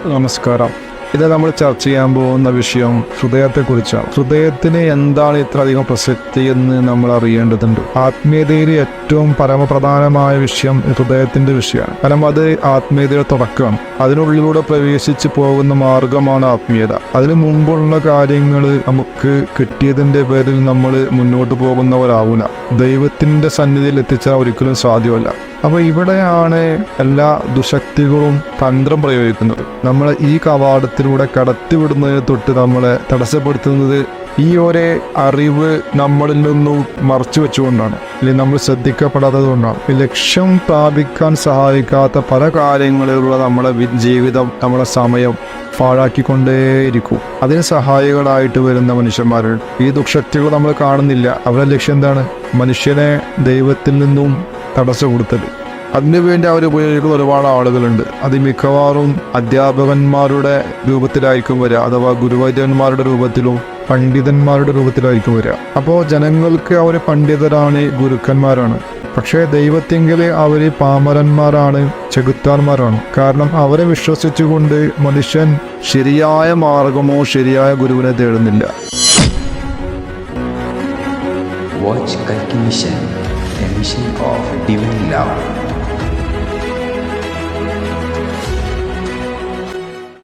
നമസ്കാരം. ഇത് നമ്മൾ ചർച്ച ചെയ്യാൻ പോകുന്ന വിഷയം ഹൃദയത്തെക്കുറിച്ചാണ്. ഹൃദയത്തിന് എന്താണ് ഇത്രയധികം പ്രസക്തി എന്ന് നമ്മൾ അറിയേണ്ടതുണ്ട്. ആത്മീയതയിൽ ഏറ്റവും പരമപ്രധാനമായ വിഷയം ഹൃദയത്തിന്റെ വിഷയമാണ്. കാരണം അത് ആത്മീയതയുടെ തുടക്കമാണ്. അതിനുള്ളിലൂടെ പ്രവേശിച്ച് പോകുന്ന മാർഗമാണ് ആത്മീയത. അതിനു മുമ്പുള്ള കാര്യങ്ങൾ നമുക്ക് കിട്ടിയതിന്റെ പേരിൽ നമ്മൾ മുന്നോട്ട് പോകുന്നവരാവില്ല. ദൈവത്തിന്റെ സന്നിധിയിൽ എത്തിച്ചാൽ ഒരിക്കലും സാധ്യമല്ല. അപ്പോൾ ഇവിടെയാണ് എല്ലാ ദുശക്തികളും തന്ത്രം പ്രയോഗിക്കുന്നത്. നമ്മളെ ഈ കവാടത്തിലൂടെ കടത്തിവിടുന്നതിന് തൊട്ട് നമ്മളെ തടസ്സപ്പെടുത്തുന്നത് ഈ ഒരേ അറിവ് നമ്മളിൽ നിന്നും മറച്ചു വെച്ചുകൊണ്ടാണ്, അല്ലെങ്കിൽ നമ്മൾ ശ്രദ്ധിക്കപ്പെടാത്തത് കൊണ്ടാണ്. ലക്ഷ്യം പ്രാപിക്കാൻ സഹായിക്കാത്ത പല കാര്യങ്ങളിലുള്ള നമ്മുടെ ജീവിതം, നമ്മുടെ സമയം പാഴാക്കിക്കൊണ്ടേയിരിക്കും. അതിന് സഹായികളായിട്ട് വരുന്ന മനുഷ്യന്മാരുണ്ട്. ഈ ദുശക്തികൾ നമ്മൾ കാണുന്നില്ല. അവരുടെ ലക്ഷ്യം എന്താണ്? മനുഷ്യനെ ദൈവത്തിൽ നിന്നും തടസ്സപ്പെടുത്തൽ. അതിനുവേണ്ടി അവർ ഉപയോഗിക്കുന്ന ഒരുപാട് ആളുകളുണ്ട്. അത് മിക്കവാറും അധ്യാപകന്മാരുടെ രൂപത്തിലായിരിക്കും വരിക, അഥവാ ഗുരുവര്യന്മാരുടെ രൂപത്തിലും പണ്ഡിതന്മാരുടെ രൂപത്തിലായിരിക്കും വരിക. അപ്പോൾ ജനങ്ങൾക്ക് അവർ പണ്ഡിതരാണ്, ഗുരുക്കന്മാരാണ്. പക്ഷേ ദൈവത്തെങ്കിൽ അവർ പാമരന്മാരാണ്, ചെകുത്താന്മാരാണ്. കാരണം അവരെ വിശ്വസിച്ചുകൊണ്ട് മനുഷ്യൻ ശരിയായ മാർഗമോ ശരിയായ ഗുരുവിനെ തേടുന്നില്ല. Watch Kalki Mission, a mission of divine love.